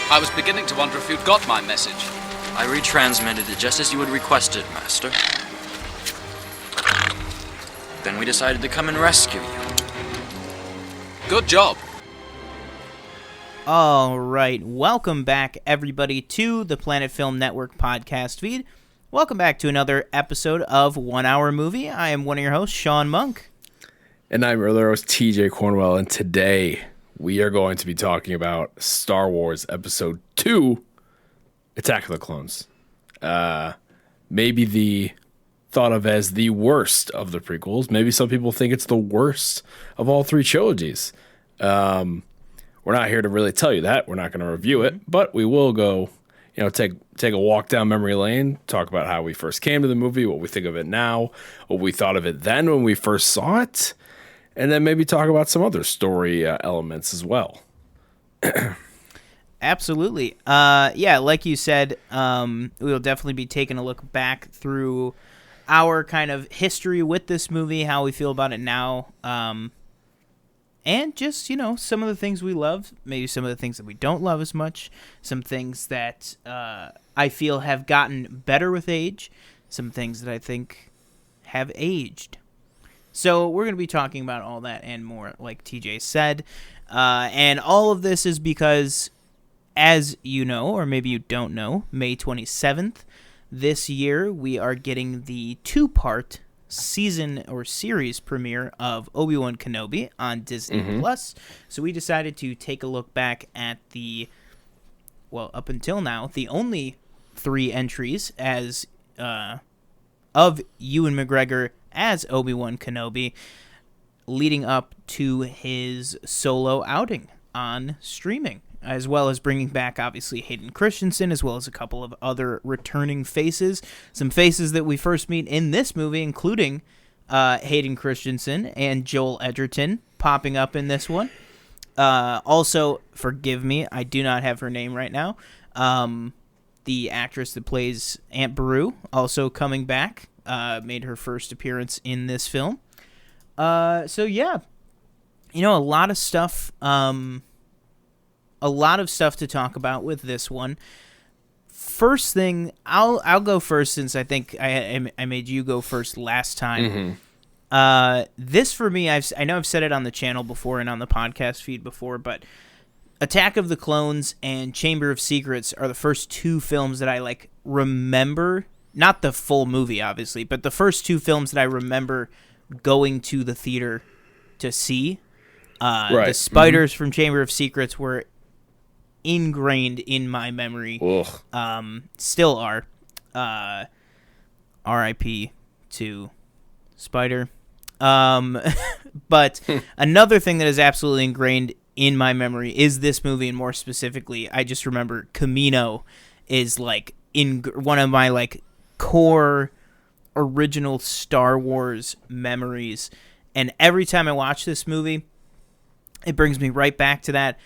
I was beginning to wonder if you'd got my message. I retransmitted it just as you had requested, Master. Then we decided to come and rescue you. Good job. All right, welcome back, everybody, to the Planet Film Network podcast feed. Welcome back to another episode of 1 Hour Movie. I am one of your hosts, Sean Monk. And I'm your other host, TJ Cornwell, and today we are going to be talking about Star Wars Episode 2, Attack of the Clones. Maybe thought of as the worst of the prequels. Maybe some people think it's the worst of all three trilogies. We're not here to really tell you that. We're not going to review it, but we will go, take a walk down memory lane, talk about how we first came to the movie, what we think of it now, what we thought of it then when we first saw it, and then maybe talk about some other story elements as well. Absolutely. Like you said, we will definitely be taking a look back through our kind of history with this movie, how we feel about it now, and just, some of the things we love, maybe some of the things that we don't love as much, some things that I feel have gotten better with age, some things that I think have aged. So we're going to be talking about all that and more, like TJ said. And all of this is because, as you know, or maybe you don't know, May 27th, this year, we are getting the two-part season or series premiere of Obi-Wan Kenobi on Disney Plus. So we decided to take a look back at up until now, the only 3 entries as of Ewan McGregor as Obi-Wan Kenobi, leading up to his solo outing on streaming, as well as bringing back, obviously, Hayden Christensen, as well as a couple of other returning faces. Some faces that we first meet in this movie, including Hayden Christensen and Joel Edgerton popping up in this one. Also, forgive me, I do not have her name right now. The actress that plays Aunt Beru also coming back, made her first appearance in this film. A lot of stuff... A lot of stuff to talk about with this one. First thing, I'll go first since I think I made you go first last time. This for me, I know I've said it on the channel before and on the podcast feed before, but Attack of the Clones and Chamber of Secrets are the first 2 films that I remember. Not the full movie, obviously, but the first 2 films that I remember going to the theater to see. Right. The spiders from Chamber of Secrets were ingrained in my memory. Still are. R.I.P. to Spider. But another thing that is absolutely ingrained in my memory is this movie, and more specifically, I just remember Kamino is in one of my core original Star Wars memories, and every time I watch this movie, it brings me right back to that.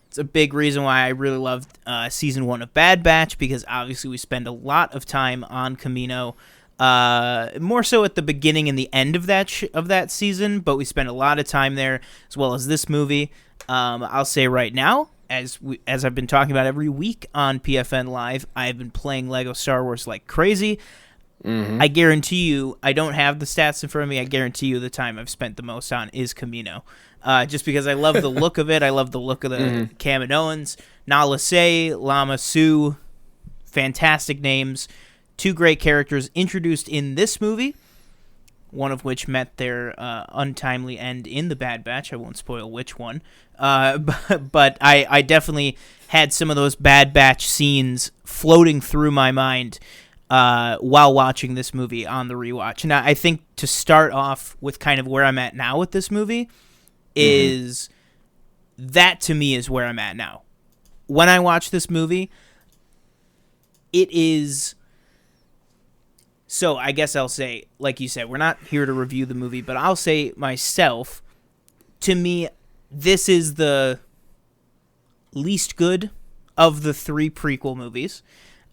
It's a big reason why I really loved Season 1 of Bad Batch, because obviously we spend a lot of time on Kamino, more so at the beginning and the end of that season, but we spend a lot of time there, as well as this movie. I'll say right now, as I've been talking about every week on PFN Live, I've been playing Lego Star Wars like crazy. I guarantee you, I don't have the stats in front of me, I guarantee you the time I've spent the most on is Kamino. Just because I love the look of it. I love the look of the Kaminoans. Nala Se, Lama Su, fantastic names. 2 great characters introduced in this movie, one of which met their untimely end in the Bad Batch. I won't spoil which one. But I definitely had some of those Bad Batch scenes floating through my mind while watching this movie on the rewatch. And I think to start off with kind of where I'm at now with this movie is that, to me, is where I'm at now. When I watch this movie, it is... So I guess I'll say, like you said, we're not here to review the movie, but I'll say myself, to me, this is the least good of the 3 prequel movies.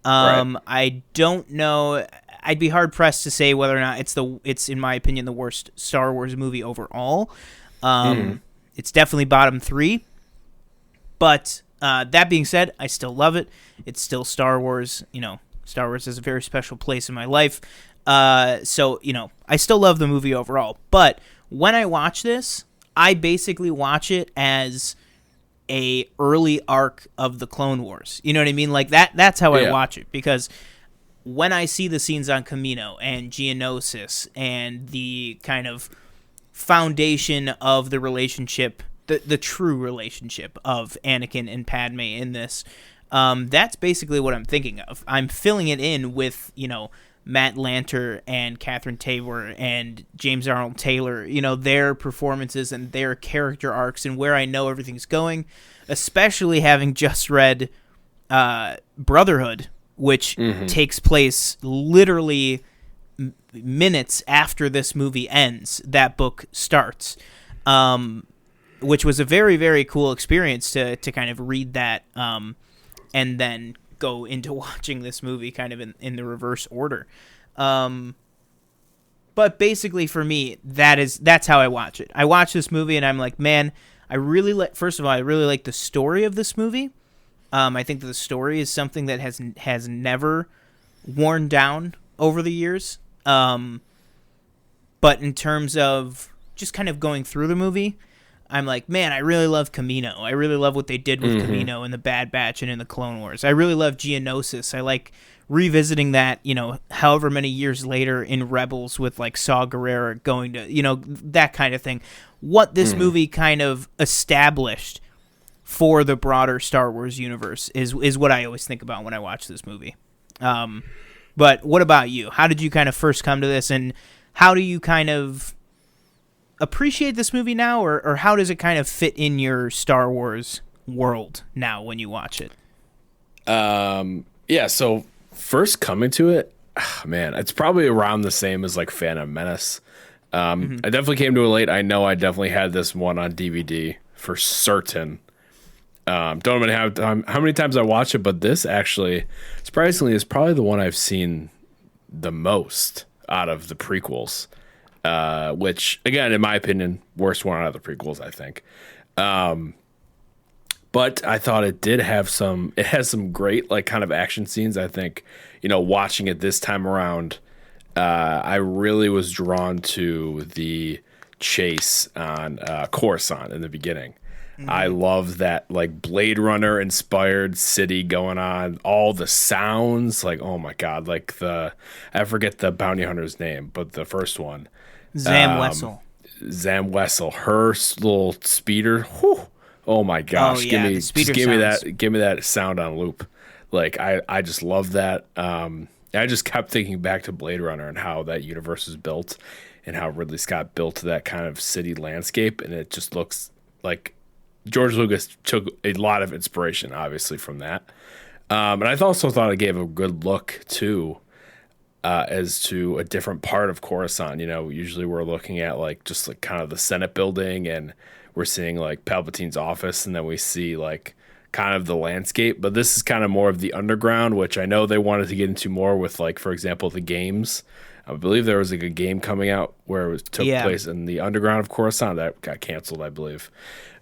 Right. I don't know. I'd be hard pressed to say whether or not it's in my opinion the worst Star Wars movie overall. It's definitely bottom 3, but That being said, I still love it. It's still Star Wars. Star Wars has a very special place in my life. So, I still love the movie overall. But when I watch this, I basically watch it as a early arc of the Clone Wars. You know what I mean? Like that's how I watch it, because when I see the scenes on Kamino and Geonosis and the kind of foundation of the relationship, the true relationship of Anakin and Padme in this, that's basically what I'm thinking of. I'm filling it in with, Matt Lanter and Catherine Tabor and James Arnold Taylor, their performances and their character arcs and where I know everything's going, especially having just read Brotherhood, which takes place literally minutes after this movie ends. That book starts, which was a very, very cool experience to kind of read that and then go into watching this movie kind of in the reverse order. But basically for me, that's how I watch it. I watch this movie and I'm like, man, first of all, I really like the story of this movie. I think that the story is something that has never worn down over the years. But in terms of just kind of going through the movie, I'm like, man, I really love Kamino. I really love what they did with Kamino in the Bad Batch and in the Clone Wars. I really love Geonosis. I like revisiting that, however many years later in Rebels with like Saw Gerrera going to, that kind of thing. What this movie kind of established for the broader Star Wars universe is what I always think about when I watch this movie. But what about you? How did you kind of first come to this, and how do you kind of appreciate this movie now, or how does it kind of fit in your Star Wars world now when you watch it? So first coming to it, man, it's probably around the same as like Phantom Menace. I definitely came to it late. I know I definitely had this one on DVD for certain. Don't even have how many times I watched it, but this actually, surprisingly, is probably the one I've seen the most out of the prequels. Which, again, in my opinion, worst one out of the prequels, I think. But I thought it has some great, like, kind of action scenes. I think, watching it this time around, I really was drawn to the chase on Coruscant in the beginning. I love that, like, Blade Runner inspired city going on, all the sounds, like, oh my God, like I forget the bounty hunter's name, but the first one. Zam Wessel, her little speeder. Whew, oh my gosh! Give me that sound on loop. Like I just love that. I just kept thinking back to Blade Runner and how that universe was built, and how Ridley Scott built that kind of city landscape, and it just looks like George Lucas took a lot of inspiration, obviously, from that. And I also thought it gave a good look too. As to a different part of Coruscant. Usually we're looking at like just like kind of the Senate building, and we're seeing like Palpatine's office, and then we see like kind of the landscape. But this is kind of more of the underground, which I know they wanted to get into more with, like, for example, the games. I believe there was like a game coming out where it took place in the underground of Coruscant that got canceled, I believe.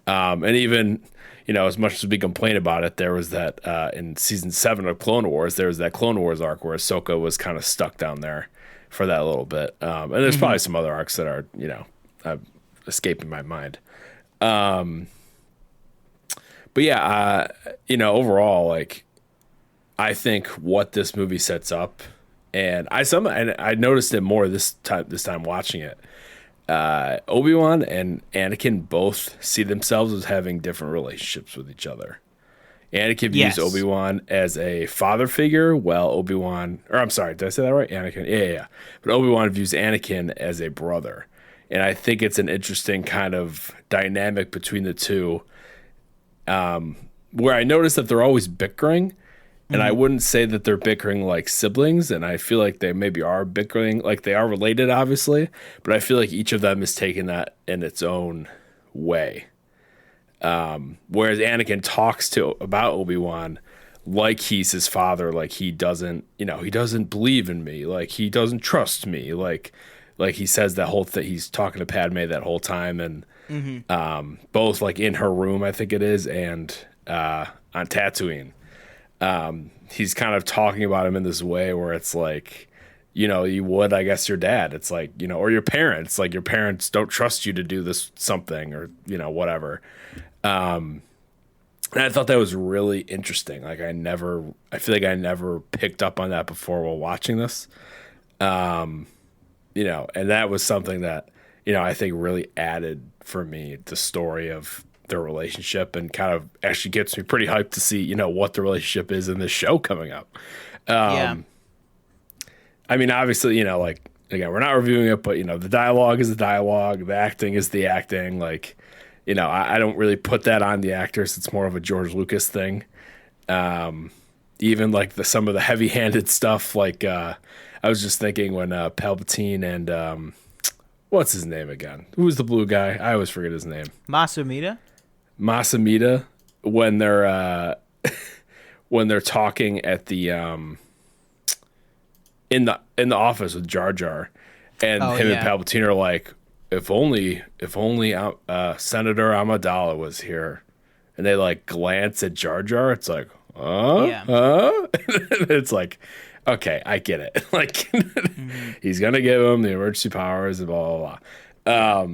And even, as much as we complain about it, there was that in season 7 of Clone Wars, there was that Clone Wars arc where Ahsoka was kind of stuck down there for that little bit. And there's probably some other arcs that are, escaping my mind. But yeah, overall, like, I think what this movie sets up, and I noticed it more this time watching it. Obi-Wan and Anakin both see themselves as having different relationships with each other. Anakin views Obi-Wan as a father figure, while I'm sorry, did I say that right? Anakin, yeah. But Obi-Wan views Anakin as a brother. And I think it's an interesting kind of dynamic between the two, where I notice that they're always bickering. And I wouldn't say that they're bickering like siblings, and I feel like they maybe are bickering, like they are related, obviously, but I feel like each of them is taking that in its own way. Whereas Anakin talks about Obi-Wan like he's his father, like he doesn't believe in me, like he doesn't trust me, like he says that whole thing. He's talking to Padme that whole time, and both like in her room, I think it is, and on Tatooine. He's kind of talking about him in this way where it's like, you know, you would, I guess, your dad. It's like, you know, or your parents. Like, your parents don't trust you to do this something or, you know, whatever. And I thought that was really interesting. Like, I feel like I never picked up on that before while watching this. You know, and that was something that, you know, I think really added for me the story of their relationship and kind of actually gets me pretty hyped to see, you know, what the relationship is in this show coming up. Yeah. I mean, obviously, you know, like, again, we're not reviewing it, but, you know, the dialogue is the dialogue, the acting is the acting. Like, you know, I don't really put that on the actors. It's more of a George Lucas thing. Even like some of the heavy-handed stuff, like I was just thinking when Palpatine and what's his name again? Who's the blue guy? I always forget his name. Masamita, when they're when they're talking at the in the office with Jar Jar, and him and Palpatine are like, if only Senator Amidala was here, and they like glance at Jar Jar. It's like, it's like, okay, I get it. Like, he's gonna give him the emergency powers and blah blah blah.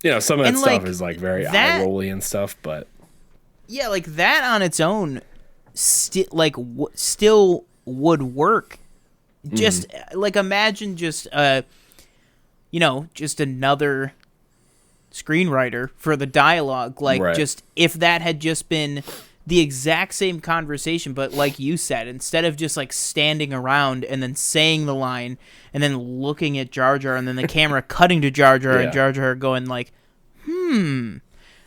You know, some of that stuff is like very eye rolly and stuff, but yeah, like that on its own, still would work. Just like imagine just you know, just another screenwriter for the dialogue. Like, just if that had just been the exact same conversation, but like you said, instead of just like standing around and then saying the line and then looking at Jar Jar and then the camera cutting to Jar Jar and Jar Jar going like,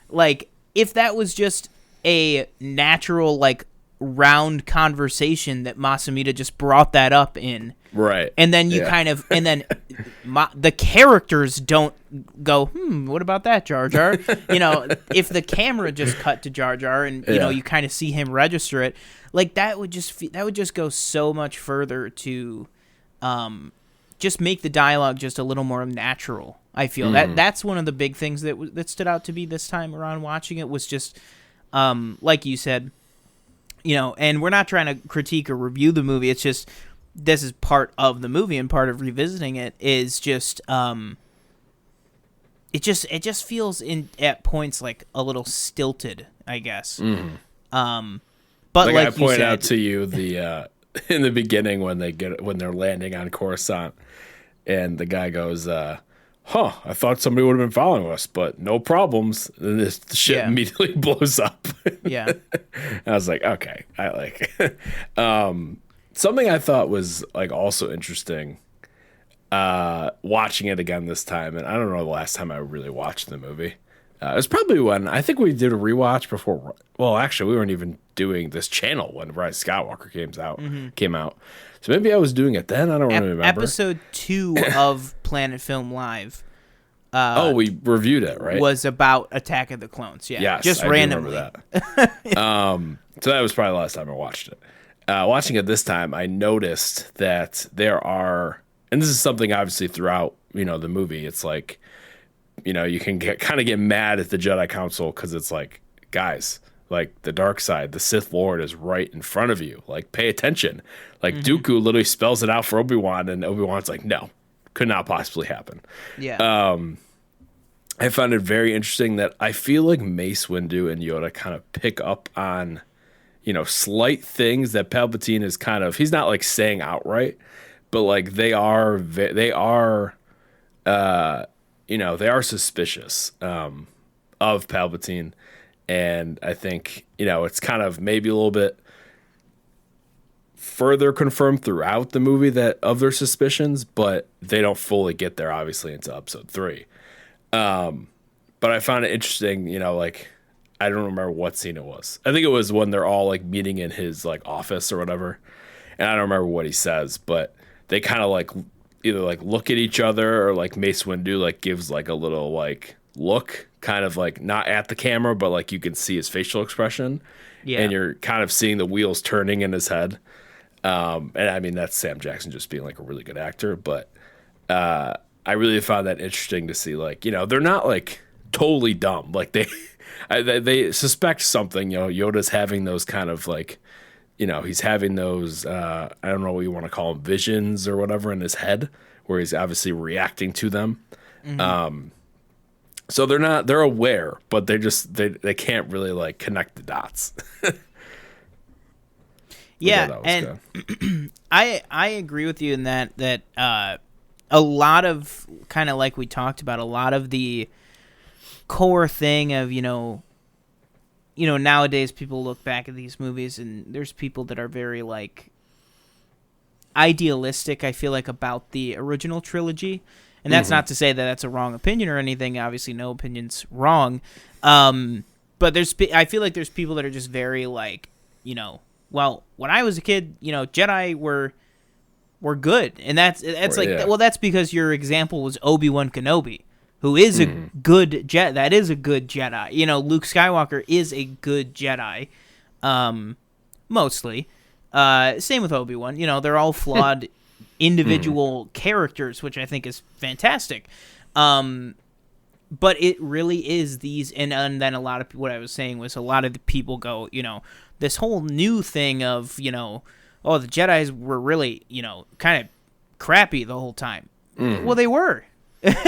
like if that was just a natural like round conversation that Masamita just brought that up in. Right. And then you kind of, and then the characters don't go, what about that, Jar Jar? You know, if the camera just cut to Jar Jar and, you know, you kind of see him register it, like that would just go so much further to just make the dialogue just a little more natural. I feel that's one of the big things that stood out to me this time around watching it was just, like you said, you know, and we're not trying to critique or review the movie. It's just, this is part of the movie and part of revisiting it is just, it just feels at points like a little stilted, I guess. But like I pointed you said, out to you the in the beginning when they're landing on Coruscant, and the guy goes, I thought somebody would have been following us, but no problems. And this ship immediately blows up. Yeah. I was like, okay, I like something I thought was like also interesting watching it again this time, and I don't know the last time I really watched the movie. It was probably when I think we did a rewatch before. Well, actually, we weren't even doing this channel when Rise of Skywalker came out. So maybe I was doing it then. I don't really remember. Episode 2 of Planet Film Live. We reviewed it, right? Was about Attack of the Clones. Yeah, yes, just I randomly. do remember that. So that was probably the last time I watched it. Watching it this time, I noticed that there are, and this is something obviously throughout, you know, the movie. It's like, you know, you can kind of get mad at the Jedi Council because it's like, guys, like the dark side, the Sith Lord is right in front of you. Like, pay attention. Like Dooku literally spells it out for Obi-Wan, and Obi-Wan's like, no, could not possibly happen. Yeah. I found it very interesting that I feel like Mace Windu and Yoda kind of pick up on, you know, slight things that Palpatine is kind of, he's not like saying outright, but like they are suspicious of Palpatine. And I think, you know, it's kind of maybe a little bit further confirmed throughout the movie that of their suspicions, but they don't fully get there obviously into episode 3. But I found it interesting, you know, like, I don't remember what scene it was. I think it was when they're all like meeting in his like office or whatever. And I don't remember what he says, but they kind of like either like look at each other or like Mace Windu like gives like a little like look, kind of like not at the camera, but like you can see his facial expression. Yeah. And you're kind of seeing the wheels turning in his head. And I mean, that's Sam Jackson just being like a really good actor, but I really found that interesting to see, like, you know, they're not like totally dumb. Like They suspect something. Yoda's having those kind of like, he's having those. I don't know what you want to call them, visions or whatever in his head, where he's obviously reacting to them. So they're aware, but they can't really like connect the dots. Yeah, and I agree with you in that a lot of, kind of like we talked about, a lot of the core thing of nowadays people look back at these movies and there's people that are very like idealistic, I feel like, about the original trilogy. And that's not to say that that's a wrong opinion or anything. Obviously, no opinion's wrong. But I feel like there's people that are just very like, well, when I was a kid, Jedi were good, and that's well, that's because your example was Obi-Wan Kenobi, who is a good Jedi. That is a good Jedi. Luke Skywalker is a good Jedi, mostly. Same with Obi-Wan. They're all flawed individual characters, which I think is fantastic. But it really is these, and then a lot of what I was saying was a lot of the people go, this whole new thing of, oh, the Jedis were really, kind of crappy the whole time. Well, they were.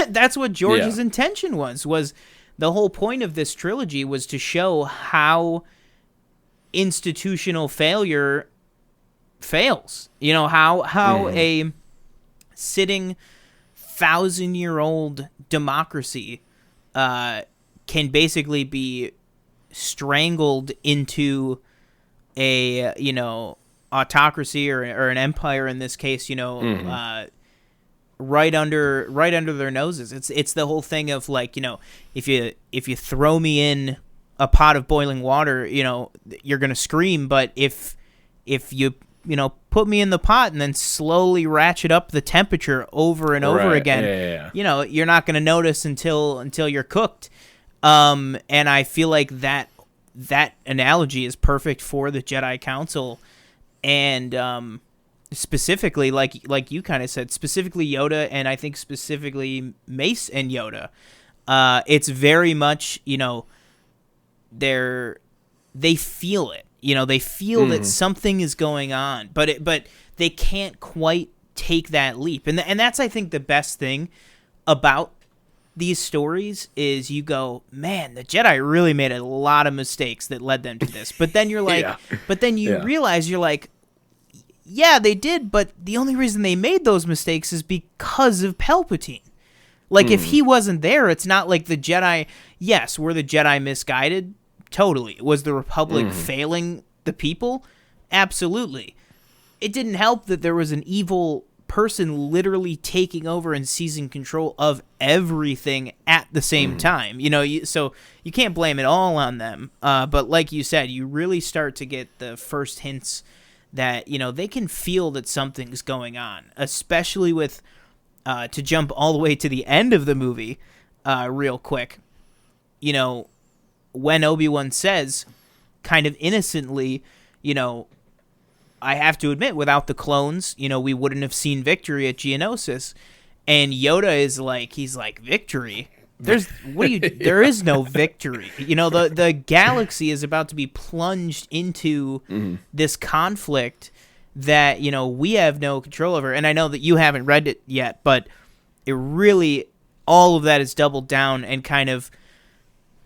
That's what George's intention was the whole point of this trilogy was to show how institutional failure fails. How a sitting 1,000-year-old democracy can basically be strangled into a autocracy or an empire in this case, right under their noses. It's the whole thing of like, if you throw me in a pot of boiling water, you're gonna scream, but if you put me in the pot and then slowly ratchet up the temperature over and over again, you're not going to notice until you're cooked. And I feel like that analogy is perfect for the Jedi Council, and specifically, like you kind of said, specifically Yoda, and I think specifically Mace and Yoda. It's very much, they feel it. They feel that something is going on, but they can't quite take that leap. And that's, I think, the best thing about these stories is you go, man, the Jedi really made a lot of mistakes that led them to this. But then you're like, but then you realize you're like, yeah, they did, but the only reason they made those mistakes is because of Palpatine. Like, if he wasn't there, it's not like the Jedi, yes, were the Jedi misguided? Totally. Was the Republic failing the people? Absolutely. It didn't help that there was an evil person literally taking over and seizing control of everything at the same time. So you can't blame it all on them. But like you said, you really start to get the first hints that, they can feel that something's going on, especially with, to jump all the way to the end of the movie real quick, when Obi-Wan says, kind of innocently, I have to admit, without the clones, we wouldn't have seen victory at Geonosis. And Yoda is like, he's like, victory? There is no victory. The galaxy is about to be plunged into this conflict that, we have no control over. And I know that you haven't read it yet, but it really, all of that is doubled down and kind of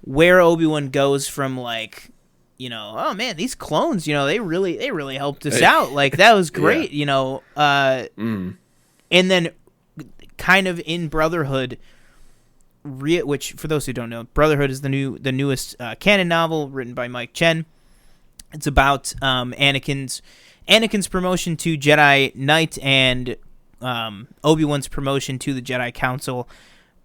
where Obi-Wan goes from like, oh man, these clones, they really helped us out. Like, that was great, and then kind of in Brotherhood, which for those who don't know, Brotherhood is the newest canon novel written by Mike Chen. It's about Anakin's promotion to Jedi Knight and Obi-Wan's promotion to the Jedi Council.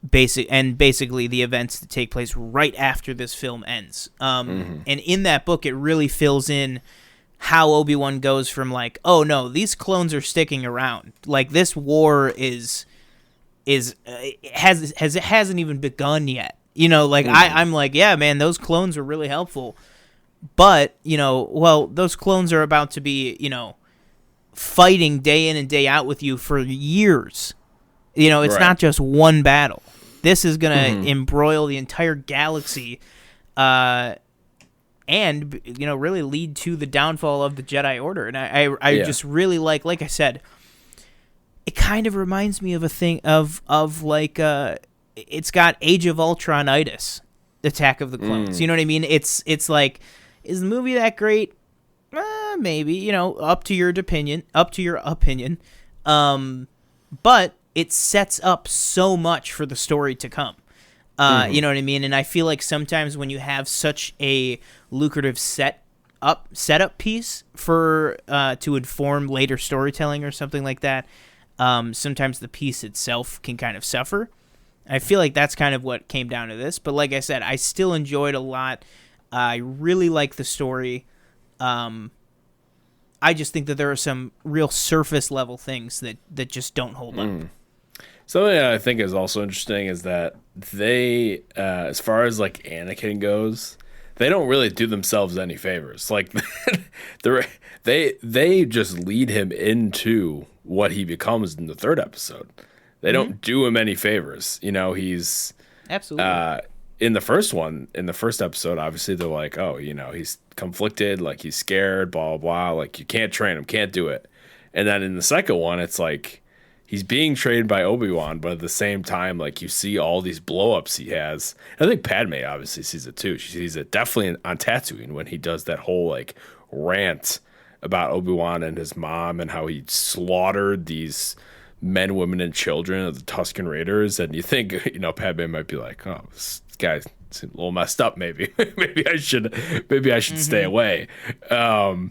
Basically the events that take place right after this film ends. And in that book, it really fills in how Obi-Wan goes from like, oh no, these clones are sticking around. Like, this war hasn't even begun yet. I'm like, yeah, man, those clones were really helpful. But, those clones are about to be, fighting day in and day out with you for years. It's not just one battle. This is going to embroil the entire galaxy. and really lead to the downfall of the Jedi Order. And I Yeah. just really like I said, it kind of reminds me of a thing of like it's got Age of Ultron-itis, Attack of the Clones. You know what I mean? It's like, is the movie that great? Maybe, up to your opinion. But it sets up so much for the story to come. You know what I mean? And I feel like sometimes when you have such a lucrative setup piece for to inform later storytelling or something like that, sometimes the piece itself can kind of suffer. I feel like that's kind of what came down to this. But like I said, I still enjoyed a lot. I really like the story. I just think that there are some real surface level things that just don't hold up. Something that I think is also interesting is that they, as far as like Anakin goes, they don't really do themselves any favors. Like they just lead him into what he becomes in the third episode. They don't do him any favors. He's Absolutely. in the first episode, obviously they're like, oh, he's conflicted, like he's scared, blah, blah, blah. Like you can't train him, can't do it. And then in the second one, it's like he's being trained by Obi-Wan, but at the same time, like you see all these blow-ups he has. I think Padme obviously sees it too. She sees it definitely on Tatooine when he does that whole like rant about Obi-Wan and his mom and how he slaughtered these men, women, and children of the Tusken Raiders. And you think, Padme might be like, oh, this guy's a little messed up. Maybe, maybe I should stay away. But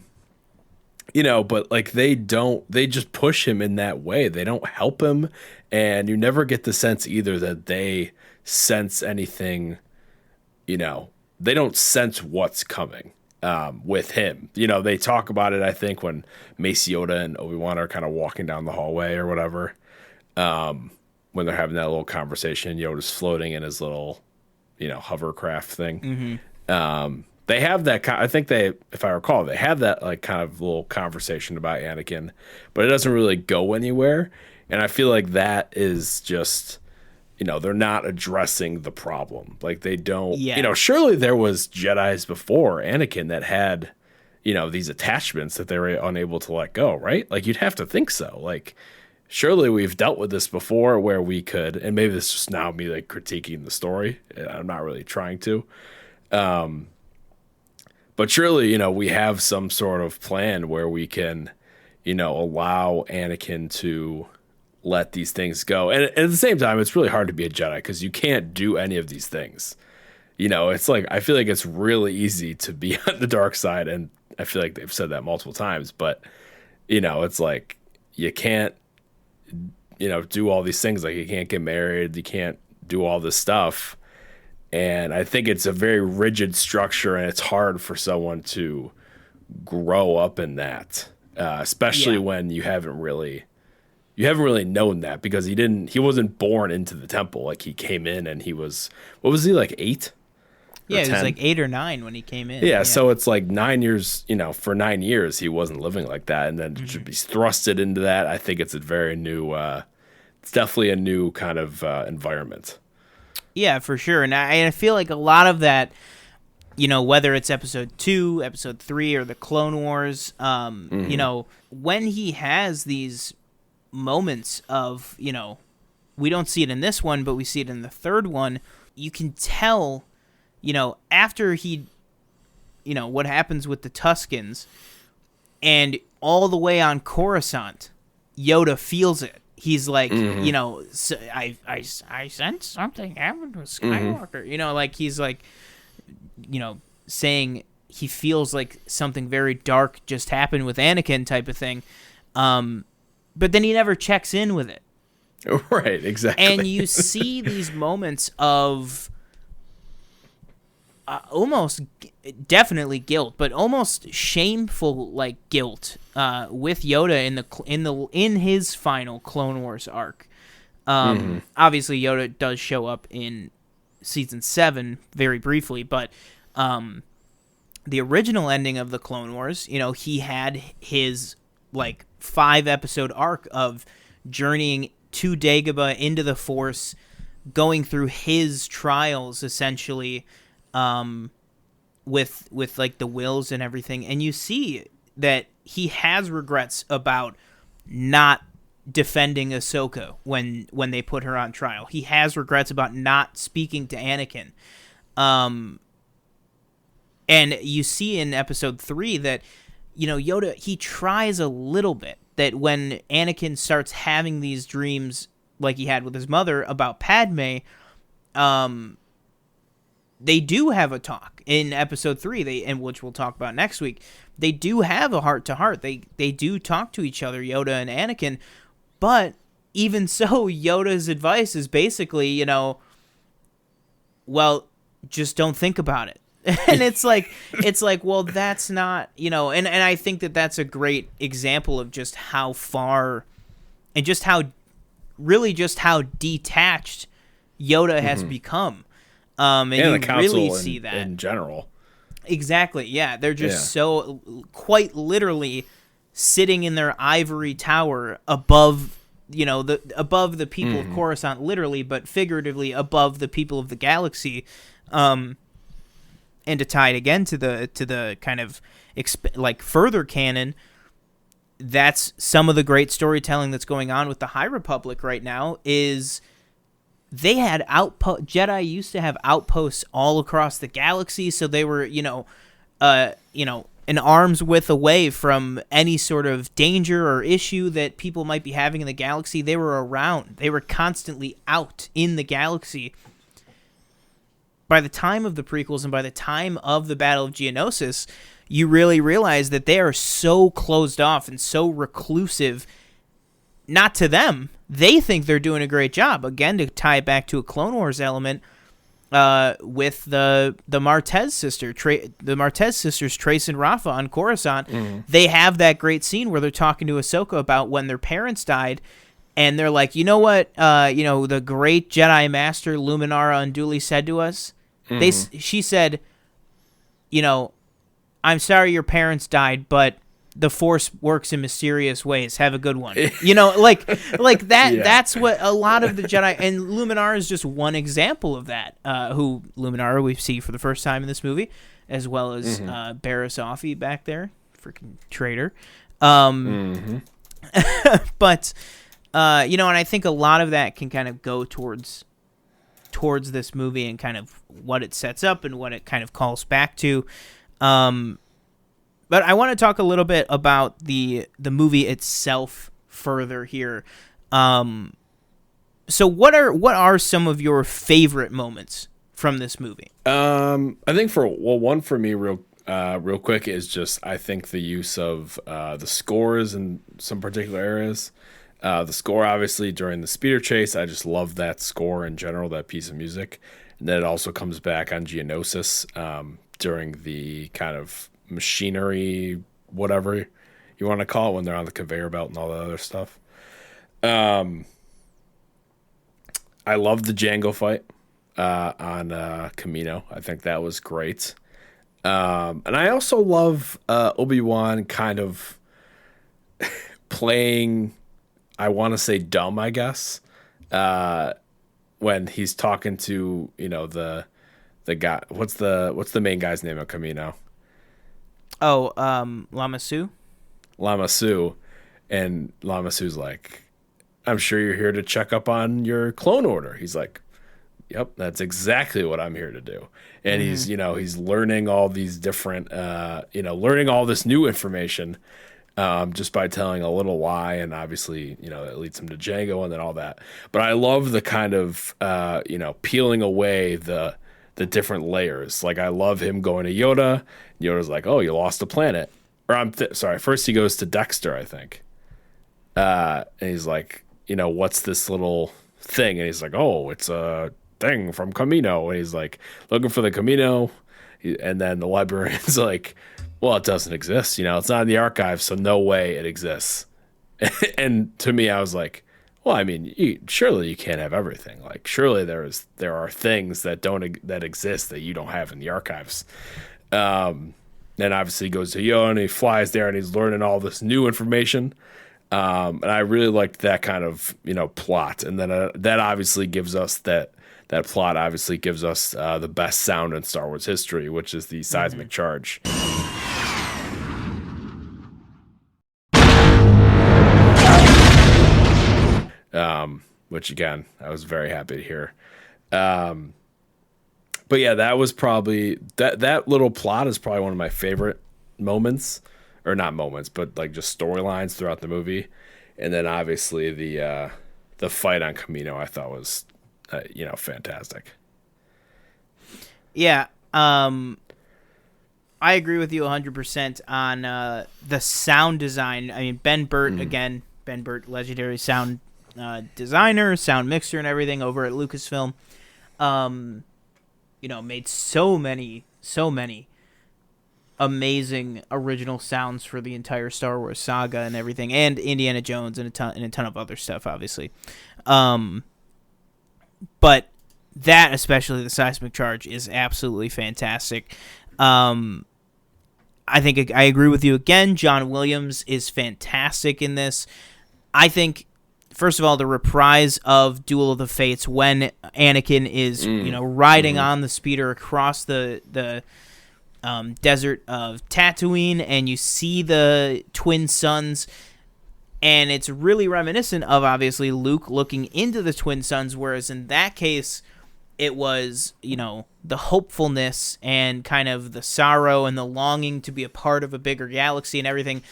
like they just push him in that way. They don't help him. And you never get the sense either that they sense anything, they don't sense what's coming. With him, they talk about it. I think when Mace Yoda and Obi-Wan are kind of walking down the hallway or whatever, when they're having that little conversation, Yoda's floating in his little, hovercraft thing. They have that. I think if I recall, they have that like kind of little conversation about Anakin, but it doesn't really go anywhere. And I feel like that is just. They're not addressing the problem. Like they don't, surely there was Jedis before Anakin that had, these attachments that they were unable to let go, right? Like you'd have to think so. Like surely we've dealt with this before where we could, and maybe this is just now me like critiquing the story. I'm not really trying to. But surely, we have some sort of plan where we can, allow Anakin to let these things go. And at the same time, it's really hard to be a Jedi because you can't do any of these things. It's like, I feel like it's really easy to be on the dark side. And I feel like they've said that multiple times, but it's like, you can't, do all these things. Like you can't get married. You can't do all this stuff. And I think it's a very rigid structure and it's hard for someone to grow up in that, especially when you haven't really known that because he wasn't born into the temple. Like he came in and he was, what was he, like 8? Yeah, he was like 8 or 9 when he came in. Yeah, so it's like 9 years, for 9 years he wasn't living like that. And then to be thrusted into that, I think it's a very new, it's definitely a new kind of environment. Yeah, for sure. And I feel like a lot of that, whether it's episode 2, episode 3, or the Clone Wars, when he has these moments of, we don't see it in this one, but we see it in the third one, you can tell, after he, what happens with the Tuskens and all the way on Coruscant, Yoda feels it. He's like, so I sense something happened with Skywalker, like he's like, saying he feels like something very dark just happened with Anakin type of thing. But then he never checks in with it. Right, exactly. And you see these moments of almost definitely guilt, but almost shameful like guilt with Yoda in his final Clone Wars arc. Obviously Yoda does show up in season 7 very briefly, but the original ending of the Clone Wars, he had his like 5-episode arc of journeying to Dagobah into the Force, going through his trials essentially, with like the wills and everything, and you see that he has regrets about not defending Ahsoka when they put her on trial. He has regrets about not speaking to Anakin. And you see in episode 3 that, Yoda, he tries a little bit, that when Anakin starts having these dreams like he had with his mother about Padme, they do have a talk in episode 3, and which we'll talk about next week. They do have a heart-to-heart. They do talk to each other, Yoda and Anakin, but even so, Yoda's advice is basically, well, just don't think about it. And it's like, well, that's not, and I think that that's a great example of just how far and just how detached Yoda has become. And you the council really see that in general. Exactly. Yeah. They're just so quite literally sitting in their ivory tower above, above the people of Coruscant, literally, but figuratively above the people of the galaxy. And to tie it again to the kind of further canon, that's some of the great storytelling that's going on with the High Republic right now. Is they had Jedi used to have outposts all across the galaxy, so they were an arm's width away from any sort of danger or issue that people might be having in the galaxy. They were around. They were constantly out in the galaxy. By the time of the prequels and by the time of the Battle of Geonosis, you really realize that they are so closed off and so reclusive. Not to them. They think they're doing a great job. Again, to tie it back to a Clone Wars element, with the Martez sisters, Trace and Rafa on Coruscant, they have that great scene where they're talking to Ahsoka about when their parents died, and they're like, you know what, the great Jedi Master Luminara Unduli said to us? She said, I'm sorry your parents died, but the Force works in mysterious ways. Have a good one. Like that. Yeah. That's what a lot of the Jedi, and Luminara is just one example of that. Who Luminara we see for the first time in this movie, as well as Barriss Offee back there, freaking traitor. But and I think a lot of that can kind of go towards this movie and kind of what it sets up and what it kind of calls back to. But I want to talk a little bit about the movie itself further here. So what are some of your favorite moments from this movie? I think one for me real quick is just, I think the use of the scores in some particular areas. The score obviously during the speeder chase, I just love that score in general, that piece of music. And then it also comes back on Geonosis during the kind of machinery, whatever you want to call it, when they're on the conveyor belt and all that other stuff. I love the Jango fight on Kamino. I think that was great. And I also love Obi-Wan kind of playing, I want to say dumb, I guess, when he's talking to, the guy. What's the main guy's name of Kamino? Oh, Lama Su? Lama Su. And Lama Su's like, I'm sure you're here to check up on your clone order. He's like, yep, that's exactly what I'm here to do. And he's learning all these different, learning all this new information just by telling a little lie. And obviously, it leads him to Jango and then all that. But I love the kind of, peeling away the different layers. Like, I love him going to Yoda. Yoda's like, oh, you lost a planet. Or first he goes to Dexter, I think. And he's like, what's this little thing? And he's like, oh, it's a thing from Kamino. And he's like, looking for the Kamino. And then the librarian's like, well, it doesn't exist. It's not in the archives, so no way it exists. And to me, I was like, well, I mean, surely you can't have everything. Like, surely there are things that exist that you don't have in the archives. Then obviously he goes to Yoda and he flies there and he's learning all this new information. And I really liked that kind of plot, and then that obviously gives us that plot obviously gives us the best sound in Star Wars history, which is the seismic charge. Which again, I was very happy to hear. But yeah, that was probably that little plot is probably one of my favorite moments, or not moments, but like just storylines throughout the movie. And then obviously the fight on Camino I thought was fantastic. Yeah, I agree with you 100% on the sound design. I mean, Ben Burtt again, Ben Burtt, legendary sound designer, sound mixer, and everything over at Lucasfilm. Made so many amazing original sounds for the entire Star Wars saga and everything, and Indiana Jones and a ton of other stuff, obviously. But that, especially the seismic charge, is absolutely fantastic. I think I agree with you again. John Williams is fantastic in this. I think, first of all, the reprise of Duel of the Fates when Anakin is, riding on the speeder across the desert of Tatooine, and you see the twin suns, and it's really reminiscent of, obviously, Luke looking into the twin suns, whereas in that case, it was, the hopefulness and kind of the sorrow and the longing to be a part of a bigger galaxy and everything.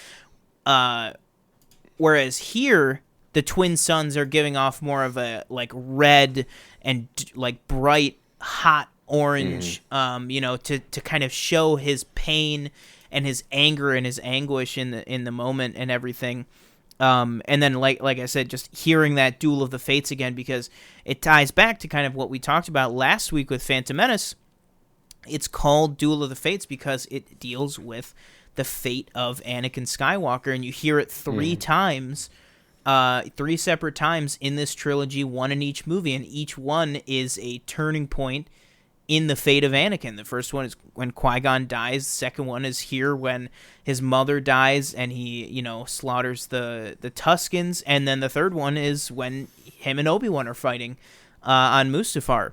Whereas here, the twin suns are giving off more of a like red and like bright, hot orange, to kind of show his pain and his anger and his anguish in the moment and everything. And then like I said, just hearing that Duel of the Fates again, because it ties back to kind of what we talked about last week with Phantom Menace. It's called Duel of the Fates because it deals with the fate of Anakin Skywalker, and you hear it three times, 3 separate times in this trilogy, one in each movie, and each one is a turning point in the fate of Anakin. The first one is when Qui-Gon dies. The second one is here when his mother dies and he, slaughters the Tuskens. And then the third one is when him and Obi-Wan are fighting on Mustafar.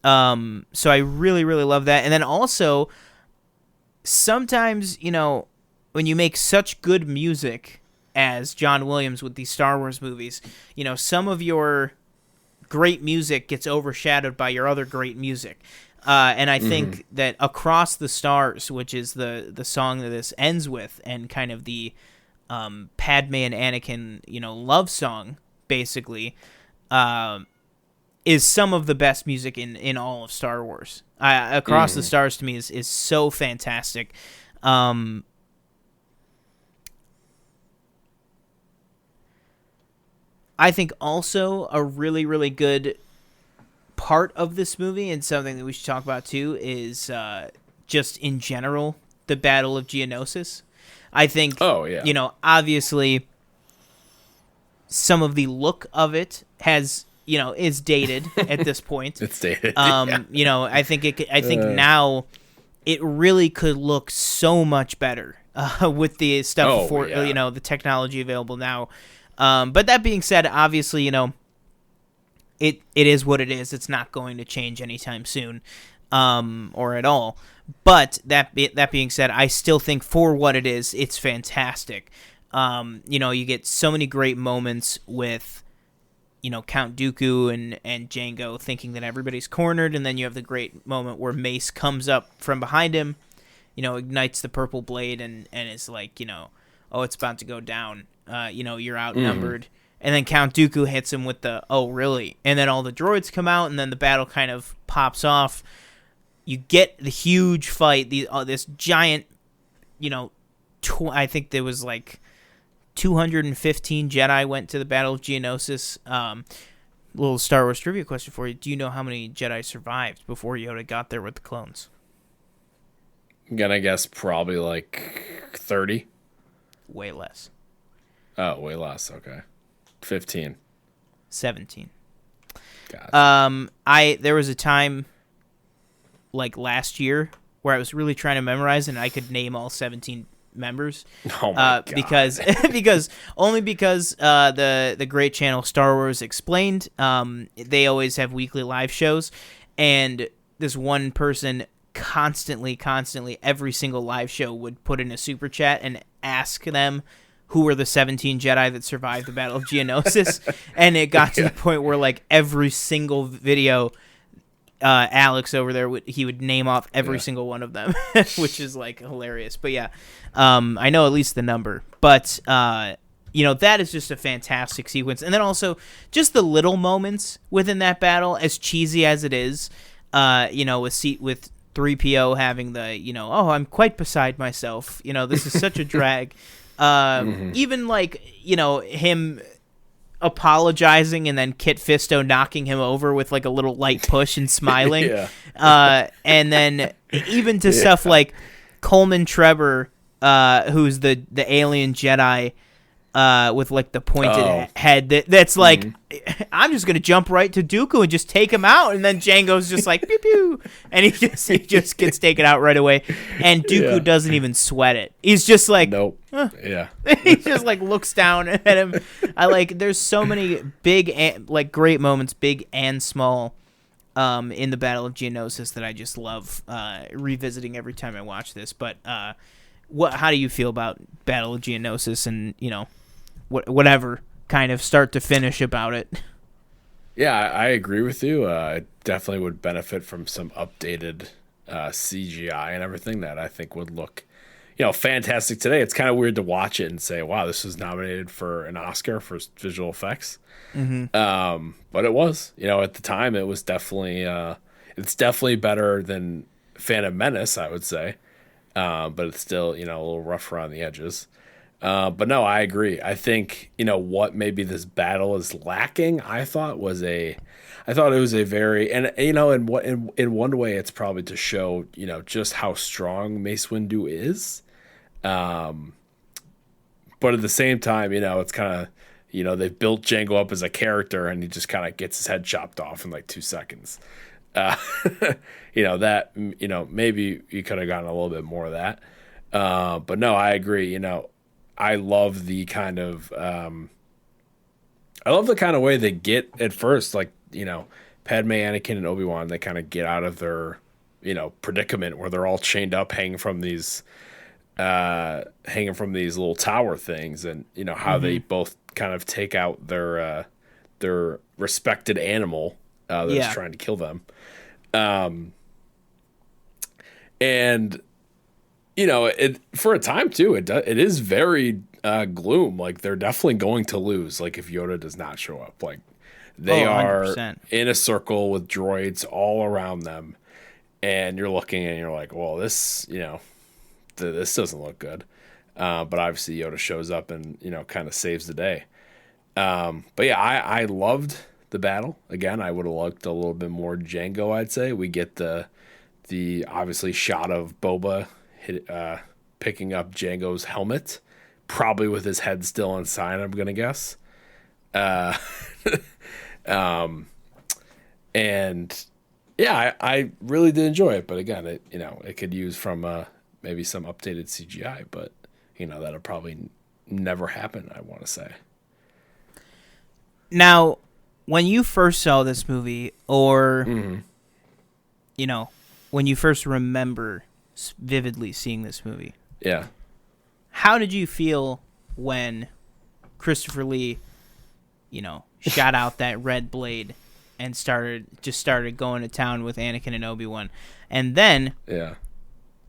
So I really, really love that. And then also, sometimes, when you make such good music as John Williams with these Star Wars movies, some of your great music gets overshadowed by your other great music. And I think that Across the Stars, which is the song that this ends with, and kind of the Padme and Anakin, love song, basically, is some of the best music in all of Star Wars. Across the Stars to me is so fantastic. I think also a really, really good part of this movie, and something that we should talk about too, is just in general the Battle of Geonosis. I think, obviously some of the look of it has, is dated at this point. It's dated. I think now it really could look so much better with the stuff the technology available now. But that being said, obviously, it is what it is. It's not going to change anytime soon, or at all. But that being said, I still think for what it is, it's fantastic. You get so many great moments with, Count Dooku and Jango thinking that everybody's cornered, and then you have the great moment where Mace comes up from behind him, ignites the purple blade and is like, oh, it's about to go down. You're outnumbered. And then Count Dooku hits him with the, oh, really? And then all the droids come out, and then the battle kind of pops off. You get the huge fight, this giant, I think there was like 215 Jedi went to the Battle of Geonosis. Little Star Wars trivia question for you. Do you know how many Jedi survived before Yoda got there with the clones? I'm gonna guess probably like 30. Way less. Oh, way less. Okay. 15. 17. Gotcha. There was a time like last year where I was really trying to memorize, and I could name all 17 members. Oh my God. Because the great channel Star Wars Explained, they always have weekly live shows, and this one person constantly every single live show would put in a super chat and ask them who were the 17 Jedi that survived the Battle of Geonosis. And it got to the point where like every single video, Alex over there he would name off every single one of them, which is like hilarious. But yeah, I know at least the number, but that is just a fantastic sequence. And then also just the little moments within that battle, as cheesy as it is, with 3PO having the, oh, I'm quite beside myself. This is such a drag. Even like, him apologizing and then Kit Fisto knocking him over with like a little light push and smiling. And then even to stuff like Coleman Trevor, who's the alien Jedi, with like the pointed head that's like, I'm just gonna jump right to Dooku and just take him out, and then Jango's just like pew pew, and he just gets taken out right away, and Dooku doesn't even sweat it. He's just like, nope. He just like looks down at him. There's so many big great moments, big and small, in the Battle of Geonosis that I just love revisiting every time I watch this. But how do you feel about Battle of Geonosis and whatever kind of start to finish about it? Yeah, I agree with you. It definitely would benefit from some updated CGI and everything that I think would look, fantastic today. It's kind of weird to watch it and say, wow, this was nominated for an Oscar for visual effects. But it was, at the time, it was definitely, it's definitely better than Phantom Menace, I would say. But it's still, a little rough around the edges. But no, I agree. I think, what maybe this battle is lacking, I thought it was a very, and in one way it's probably to show, just how strong Mace Windu is. But at the same time, it's kind of, they've built Jango up as a character and he just kind of gets his head chopped off in like 2 seconds. Maybe you could have gotten a little bit more of that. But no, I agree. I love the kind of way they get at first, like, Padme, Anakin, and Obi-Wan, they kind of get out of their, predicament where they're all chained up, hanging from these little tower things, and how they both kind of take out their respected animal that's trying to kill them. And it for a time too, it is very gloom. Like they're definitely going to lose. Like if Yoda does not show up, like they are in a circle with droids all around them, and you're looking and you're like, well, this this doesn't look good. But obviously Yoda shows up and kind of saves the day. But yeah, I loved the battle. Again, I would have liked a little bit more Jango, I'd say. We get the obviously shot of Boba picking up Jango's helmet, probably with his head still inside, I'm going to guess. And yeah, I really did enjoy it. But again, it could use from maybe some updated CGI, but that'll probably never happen, I want to say. Now, when you first saw this movie, or, when you first remember vividly seeing this movie, how did you feel when Christopher Lee, shot out that red blade and started going to town with Anakin and Obi-Wan? And then,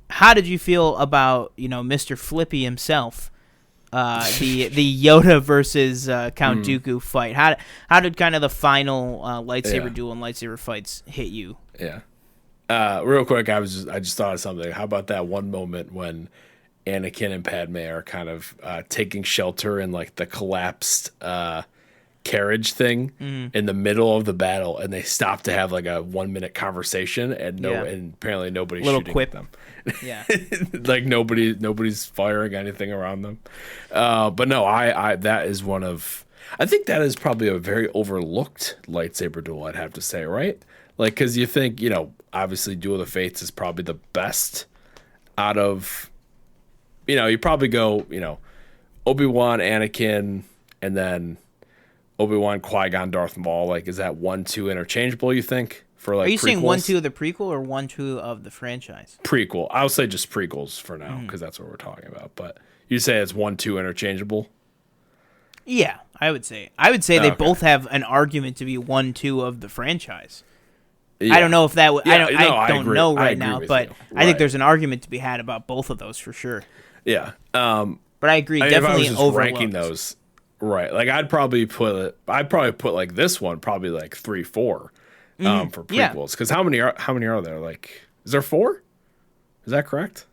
how did you feel about, Mr. Flippy himself? The Yoda versus Count Dooku fight. How did kind of the final lightsaber duel and lightsaber fights hit you? Real quick, I just thought of something. How about that one moment when Anakin and Padme are kind of taking shelter in like the collapsed carriage thing in the middle of the battle, and they stop to have like a 1-minute conversation, and and apparently nobody's little shooting quip. at them. Like nobody's firing anything around them. But no, I that is one of, I think that is probably a very overlooked lightsaber duel, I'd have to say, right? Like, because you think, obviously Duel of the Fates is probably the best out of you probably go, Obi-Wan, Anakin, and then Obi-Wan, Qui-Gon, Darth Maul. Like, is that 1-2 interchangeable, you think? For like Are you saying prequels? 1-2 of the prequel or 1-2 of the franchise? Prequel. I would say just prequels for now, because that's what we're talking about. But you say it's 1-2 interchangeable? Yeah, I would say. I would say they Okay. both have an argument to be 1-2 of the franchise. Yeah. I don't know if that. Yeah, I don't agree. know I right agree now, with but you. I think Right. there's an argument to be had about both of those for sure. Yeah. But I agree, I mean, definitely if I was just overlooked. ranking those, right? Like I'd probably put like this one probably like 3-4 for yeah. prequels. Because how many are there? Like, is there 4? Is that correct?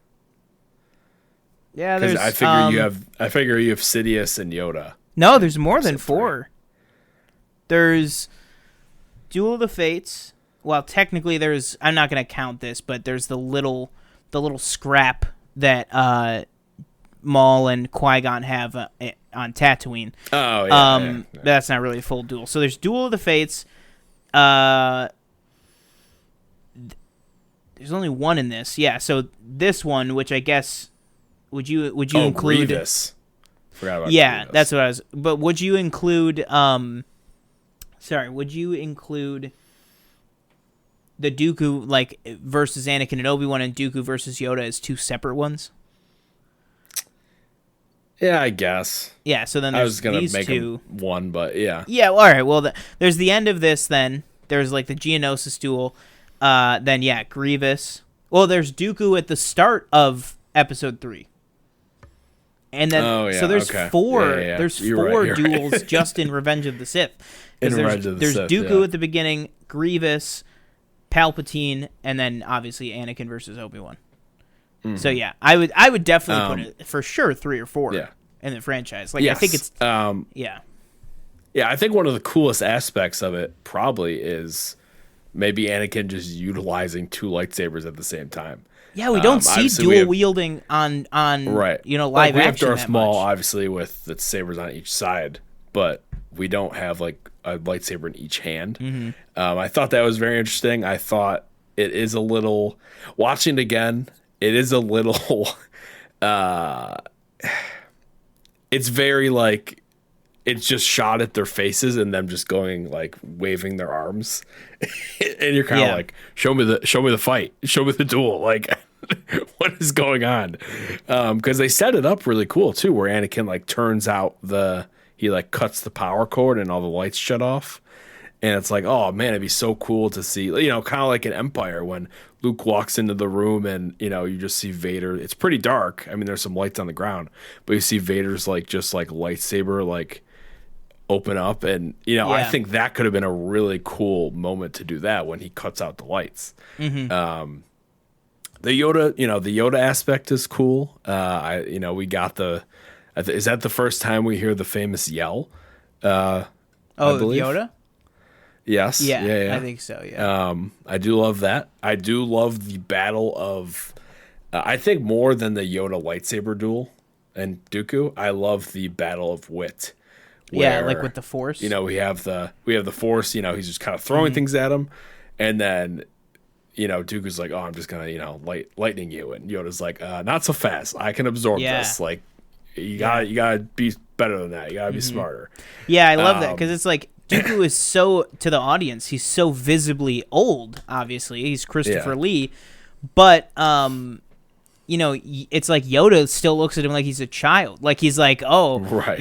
Yeah, Because there's. I figure you have Sidious and Yoda. No, there's more than Except for- 4. There's Duel of the Fates. Well, technically, there's. I'm not gonna count this, but there's the little scrap that Maul and Qui-Gon have on Tatooine. Oh yeah. Yeah. That's not really a full duel. So there's Duel of the Fates. There's only one in this. Yeah. So this one, which I guess would you include? Grievous. Forgot about Yeah, Grievous. that's what I was. But would you include? Would you include the Dooku like versus Anakin and Obi-Wan and Dooku versus Yoda as 2 separate ones? Yeah, I guess. Yeah. So then I there's was gonna these make 2. them one, but yeah. Yeah, well, all right. Well, there's the end of this then. There's, like, the Geonosis duel. Then, yeah, Grievous. Well, there's Dooku at the start of Episode 3. And then, Oh, yeah, so there's okay. 4. Yeah. There's You're 4 right, you're right. duels just in Revenge of the Sith. 'Cause In there's, Revenge of the there's Sith, Dooku yeah. at the beginning, Grievous, Palpatine, and then obviously Anakin versus Obi-Wan. So yeah, I would definitely put it for sure 3 or 4 Yeah. in the franchise. Like Yes. I think it's yeah. Yeah, I think one of the coolest aspects of it probably is maybe Anakin just utilizing 2 lightsabers at the same time. Yeah, we don't see obviously we dual have- wielding on Right. live Like, we have action Darth that Maul, much. obviously, with the sabers on each side, but we don't have like a lightsaber in each hand. Mm-hmm. I thought that was very interesting. I thought it is a little, watching it again, it is a little, it's very like, it's just shot at their faces and them just going like waving their arms, and you're kind of Yeah. like, show me the fight, show me the duel, like what is going on? Because they set it up really cool too, where Anakin like turns out he like cuts the power cord and all the lights shut off, and it's like, oh man, it'd be so cool to see, kind of like an Empire when Luke walks into the room and you just see Vader. It's pretty dark. I mean, there's some lights on the ground, but you see Vader's like just like lightsaber like open up, and I Yeah. think that could have been a really cool moment to do that when he cuts out the lights. Mm-hmm. The Yoda aspect is cool. We got is that the first time we hear the famous yell? Oh, believe. Yoda? Yes. Yeah, I think so, yeah. I do love that. I do love the battle of, I think more than the Yoda lightsaber duel and Dooku, I love the battle of wit. Yeah, where, like with the Force. we have the Force. He's just kind of throwing Mm-hmm. things at him, and then Dooku's like, oh, I'm just gonna lightning you, and Yoda's like, not so fast. I can absorb Yeah. this. Like, you gotta be better than that. You gotta be smarter. Yeah, I love that because it's like Dooku is so, to the audience, he's so visibly old. Obviously, he's Christopher Yeah. Lee, but it's like Yoda still looks at him like he's a child. Like he's like, oh, Right.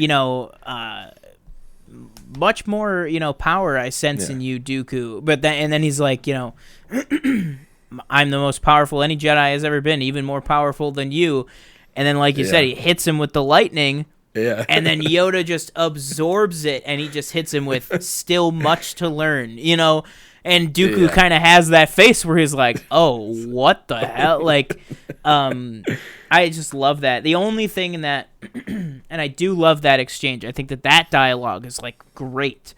much more power I sense Yeah. in you, Dooku. But then he's like, I'm the most powerful any Jedi has ever been, even more powerful than you. And then, like you said, he hits him with the lightning. Yeah. And then Yoda just absorbs it, and he just hits him with still much to learn, And Dooku kind of has that face where he's like, "Oh, what the hell?" Like, I just love that. The only thing in that, and I do love that exchange. I think that dialogue is like great.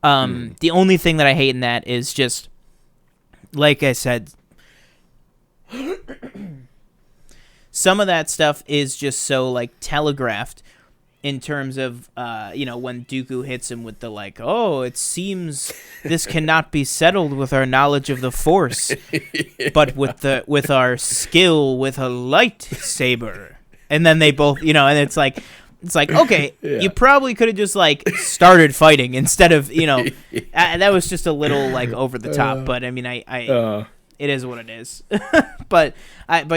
The only thing that I hate in that is just, like I said, some of that stuff is just so like telegraphed. In terms of, when Dooku hits him with the like, oh, it seems this cannot be settled with our knowledge of the Force, but with our skill with a lightsaber. And then they both, and it's like, okay, you probably could have just like started fighting instead of, that was just a little like over the top. But I mean, it is what it is. but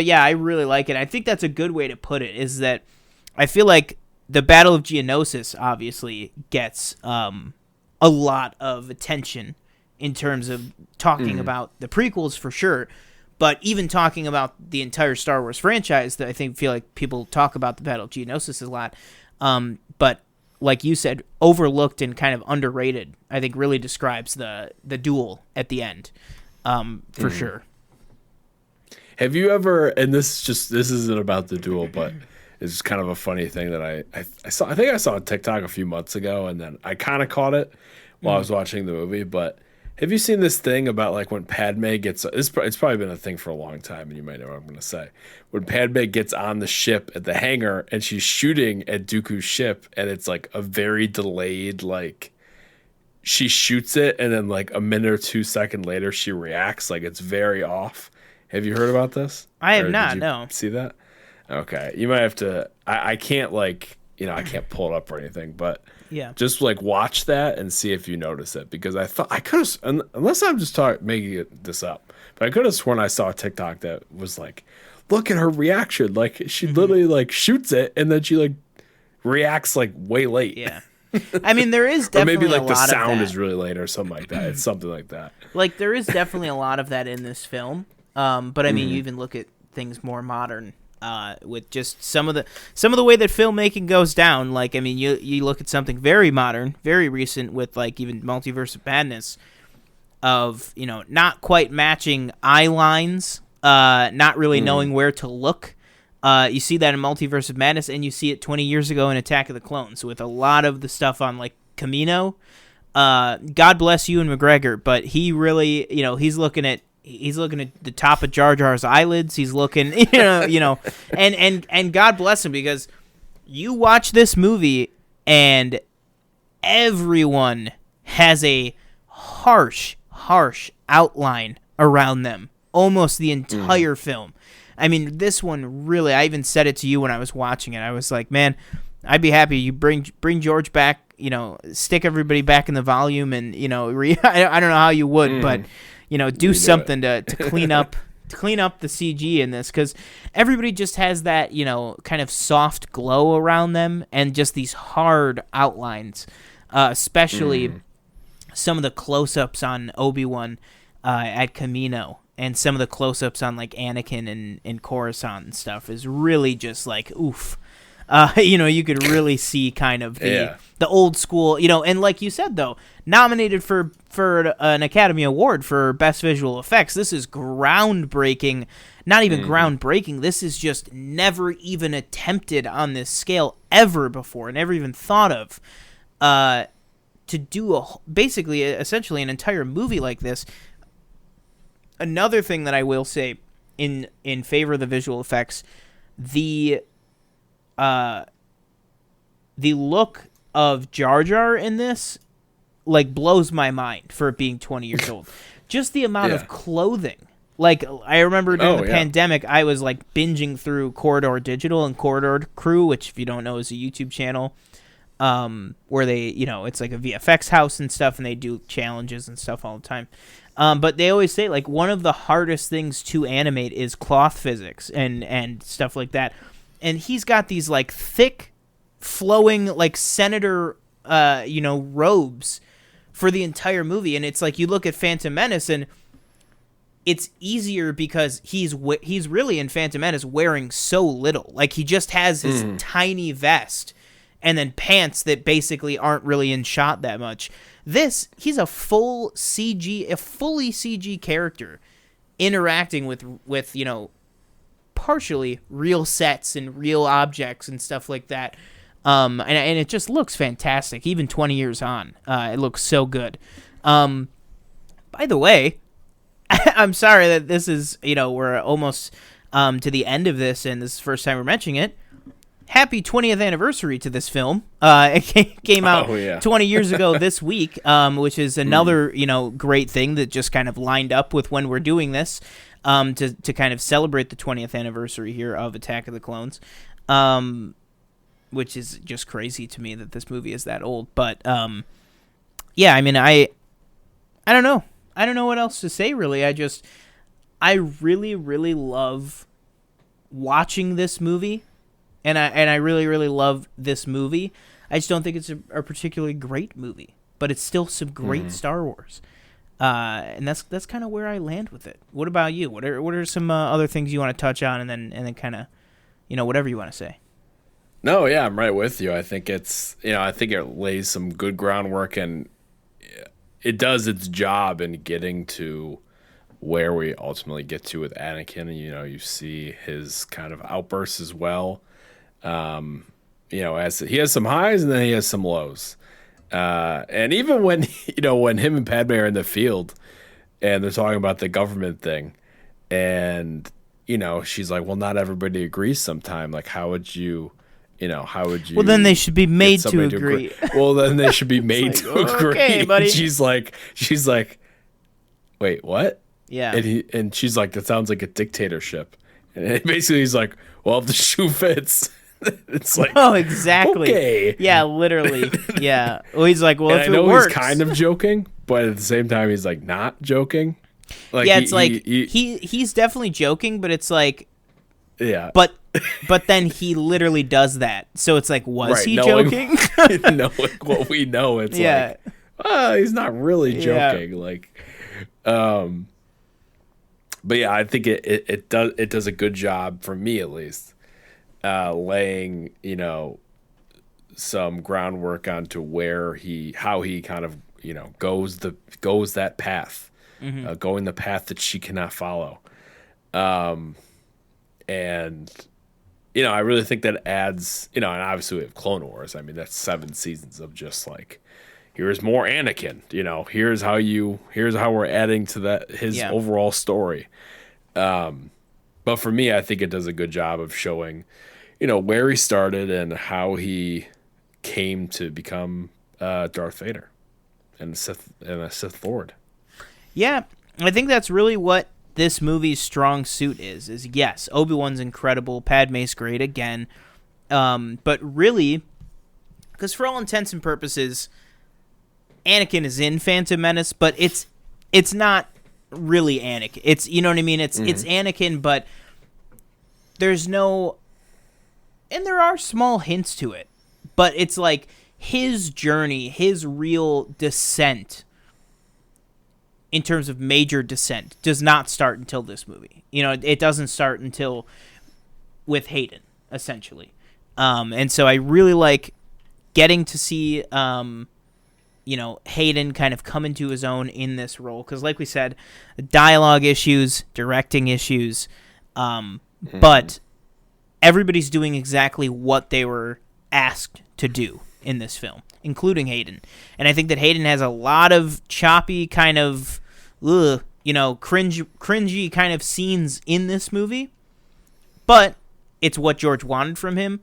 yeah, I really like it. I think that's a good way to put it, is that I feel like the Battle of Geonosis obviously gets a lot of attention in terms of talking about the prequels for sure. But even talking about the entire Star Wars franchise, that I feel like people talk about the Battle of Geonosis a lot. But like you said, overlooked and kind of underrated, I think really describes the duel at the end, for sure. Have you ever, and this isn't about the duel, but it's kind of a funny thing that I saw. I think I saw a TikTok a few months ago, and then I kind of caught it while I was watching the movie, but have you seen this thing about like when Padme gets? It's probably been a thing for a long time, and you might know what I'm going to say. When Padme gets on the ship at the hangar and she's shooting at Dooku's ship, and it's like a very delayed, like she shoots it, and then like a minute or 2 seconds later she reacts, like it's very off. Have you heard about this? I have not. No. See that? Okay, you might have to. I can't like I can't pull it up or anything, but. Yeah. Just like watch that and see if you notice it, because I thought I could have, unless I'm just making this up, but I could have sworn I saw a TikTok that was like, look at her reaction, like she literally like shoots it and then she like reacts like way late. Yeah. I mean, there is definitely or maybe like a the lot sound of that. is really late or something like that. It's something like that. Like there is definitely a lot of that in this film. But I mean, you even look at things more modern. With just some of the way that filmmaking goes down, like I mean, you look at something very modern, very recent with like even Multiverse of Madness, of not quite matching eye lines, not really knowing where to look. You see that in Multiverse of Madness, and you see it 20 years ago in Attack of the Clones with a lot of the stuff on like Kamino. God bless Ewan McGregor, but he really, he's looking at the top of Jar Jar's eyelids. He's looking, and God bless him, because you watch this movie and everyone has a harsh outline around them almost the entire film. I mean, this one really, I even said it to you when I was watching it. I was like, man, I'd be happy you bring George back, stick everybody back in the volume, and, I don't know how you would, but do something to clean up the CG in this, because everybody just has that kind of soft glow around them and just these hard outlines, especially some of the close-ups on Obi-Wan at Kamino, and some of the close-ups on like Anakin and Coruscant and stuff is really just like oof. You could really see kind of the old school, and like you said, though, nominated for an Academy Award for Best Visual Effects. This is groundbreaking, not even groundbreaking. This is just never even attempted on this scale ever before, never even thought of, to do basically, essentially an entire movie like this. Another thing that I will say in favor of the visual effects, the look of Jar Jar in this like blows my mind for it being 20 years old. Just the amount of clothing. Like I remember during the pandemic, I was like binging through Corridor Digital and Corridor Crew, which if you don't know is a YouTube channel, where they, it's like a VFX house and stuff, and they do challenges and stuff all the time. But they always say like one of the hardest things to animate is cloth physics and stuff like that. And he's got these like thick, flowing like senator, robes for the entire movie. And it's like you look at Phantom Menace, and it's easier because he's really in Phantom Menace wearing so little. Like he just has his tiny vest and then pants that basically aren't really in shot that much. This, he's a fully CG character interacting with partially real sets and real objects and stuff like that. And it just looks fantastic, even 20 years on. It looks so good. By the way, I'm sorry that this is, we're almost to the end of this, and this is the first time we're mentioning it. Happy 20th anniversary to this film. It came out 20 years ago this week, which is another, great thing that just kind of lined up with when we're doing this, to kind of celebrate the 20th anniversary here of Attack of the Clones. which is just crazy to me that this movie is that old. But yeah, I mean, I don't know. I don't know what else to say, really. I really, really love watching this movie, and I really, really love this movie. I just don't think it's a particularly great movie, but it's still some great Star Wars. And that's kind of where I land with it. What about you? What are some other things you want to touch on, and then kind of, whatever you want to say. No, yeah, I'm right with you. I think I think it lays some good groundwork, and it does its job in getting to where we ultimately get to with Anakin. And, you see his kind of outbursts as well. As he has some highs and then he has some lows. And even when, when him and Padme are in the field and they're talking about the government thing, and, she's like, well, not everybody agrees sometime. Like, how would you? Well, then they should be made to agree. Well, then they should be made to agree. Okay, buddy. She's like, wait, what? Yeah. And she's like, that sounds like a dictatorship. And basically he's like, well, if the shoe fits, it's like, oh, exactly. Okay. Yeah, literally. Yeah. Well, he's like, well, and if I know it works. He's kind of joking, but at the same time, he's like not joking. Like, yeah, it's he's definitely joking, but it's like, yeah. But then he literally does that. So it's like, was he joking? Knowing what we know, it's like, he's not really joking. Yeah. But yeah, I think it does a good job, for me at least, laying, some groundwork onto how he kind of, goes that path, going the path that she cannot follow. And, I really think that adds, and obviously we have Clone Wars. I mean, that's 7 seasons of just like, here's more Anakin, here's how we're adding to his overall story. But for me, I think it does a good job of showing, where he started and how he came to become Darth Vader and a Sith Lord. Yeah, I think that's really what this movie's strong suit is yes, Obi-Wan's incredible, Padme's great again, but really, because for all intents and purposes, Anakin is in Phantom Menace, but it's not really Anakin. It's, you know what I mean? It's Anakin, but there's no, and there are small hints to it, but it's like his journey, his real descent in terms of major descent does not start until this movie. It doesn't start until with Hayden, essentially. And so I really like getting to see, Hayden kind of come into his own in this role. Because like we said, dialogue issues, directing issues, but everybody's doing exactly what they were asked to do in this film, including Hayden. And I think that Hayden has a lot of choppy kind of, cringy kind of scenes in this movie, but it's what George wanted from him,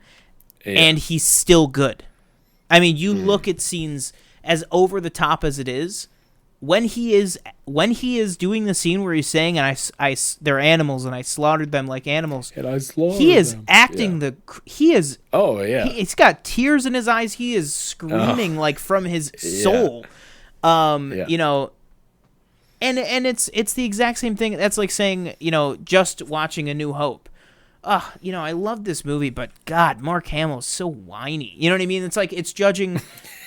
and he's still good. I mean, you look at scenes as over the top as it is, when he is doing the scene where he's saying, and they're animals and I slaughtered them like animals, and I slaughtered he is them. acting oh yeah, he's got tears in his eyes, he is screaming like from his soul. And it's the exact same thing. That's like saying, just watching A New Hope. I love this movie, but God, Mark Hamill is so whiny. You know what I mean? It's like it's judging,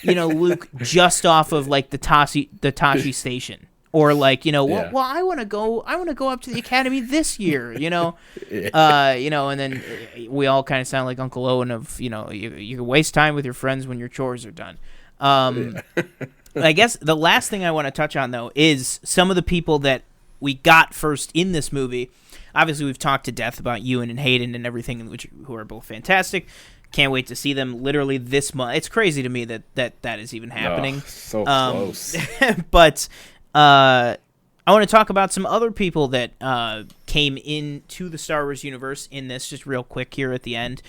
Luke just off of like the Tashi station, or like, well, I want to go up to the Academy this year, and then we all kind of sound like Uncle Owen of, you can waste time with your friends when your chores are done. I guess the last thing I want to touch on, though, is some of the people that we got first in this movie. Obviously, we've talked to death about Ewan and Hayden and everything, who are both fantastic. Can't wait to see them literally this month. It's crazy to me that is even happening. So close. But I want to talk about some other people that came into the Star Wars universe in this, just real quick here at the end.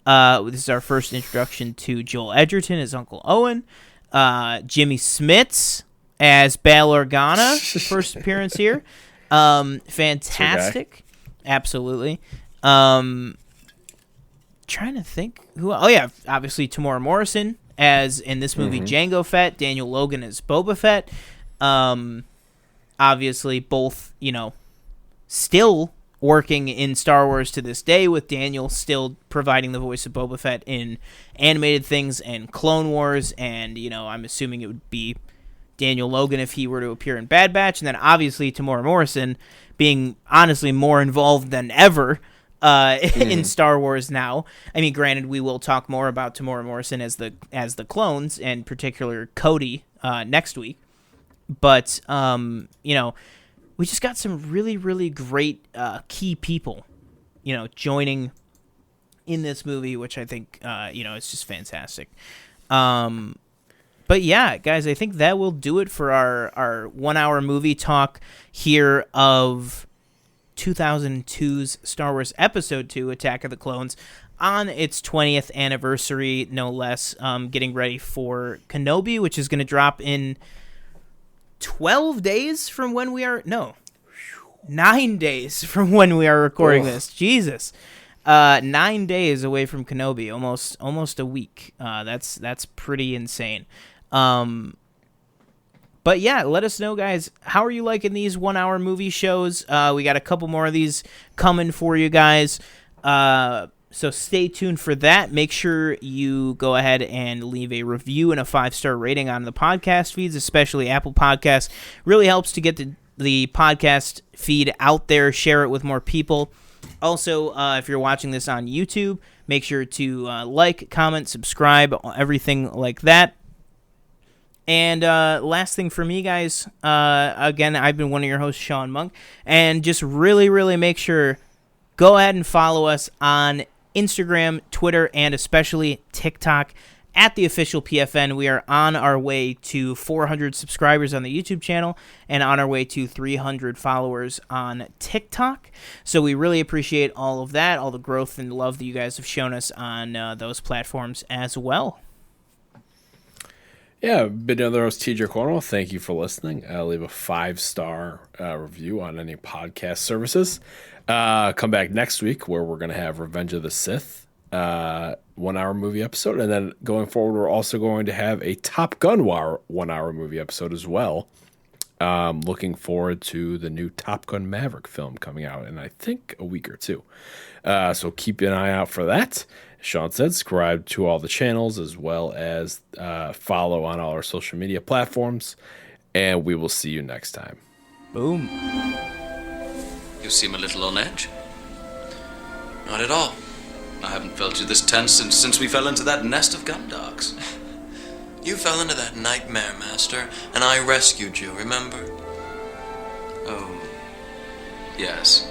This is our first introduction to Joel Edgerton as Uncle Owen. Jimmy Smits as Bail Organa, first appearance here. Fantastic. Absolutely. trying to think who. Oh yeah, obviously Tamora Morrison as in this movie Jango Fett. Daniel Logan as Boba Fett. Obviously both, still working in Star Wars to this day, with Daniel still providing the voice of Boba Fett in animated things and Clone Wars, and I'm assuming it would be Daniel Logan if he were to appear in Bad Batch, and then obviously Tamora Morrison being honestly more involved than ever in Star Wars now. I mean, granted, we will talk more about Tamora Morrison as the clones, and particular Cody, next week, but we just got some really, really great key people, joining in this movie, which I think, is just fantastic. But yeah, guys, I think that will do it for our 1 hour movie talk here of 2002's Star Wars Episode 2, Attack of the Clones, on its 20th anniversary, no less, getting ready for Kenobi, which is going to drop in 12 days from when we are... No, 9 days from when we are recording this. Jesus. 9 days away from Kenobi, almost a week. That's pretty insane. But yeah, let us know, guys. How are you liking these 1 hour movie shows? We got a couple more of these coming for you guys. So stay tuned for that. Make sure you go ahead and leave a review and a 5-star rating on the podcast feeds, especially Apple Podcasts. Really helps to get the podcast feed out there. Share it with more people. Also, if you're watching this on YouTube, make sure to like, comment, subscribe, everything like that. And last thing for me, guys, again, I've been one of your hosts, Sean Monk, and just really, really make sure, go ahead and follow us on Instagram, Twitter, and especially TikTok at the official PFN. We are on our way to 400 subscribers on the YouTube channel and on our way to 300 followers on TikTok. So we really appreciate all of that, all the growth and love that you guys have shown us on those platforms as well. Yeah, been another host, TJ Cornwell. Thank you for listening. Leave a 5-star review on any podcast services. Come back next week where we're going to have Revenge of the Sith, 1 hour movie episode. And then going forward, we're also going to have a Top Gun 1 hour movie episode as well. Looking forward to the new Top Gun Maverick film coming out in, I think, a week or two. So keep an eye out for that. Sean said, subscribe to all the channels as well as follow on all our social media platforms. And we will see you next time. Boom. You seem a little on edge. Not at all. I haven't felt you this tense since we fell into that nest of gundarks. You fell into that nightmare, Master, and I rescued you, remember? Oh, yes.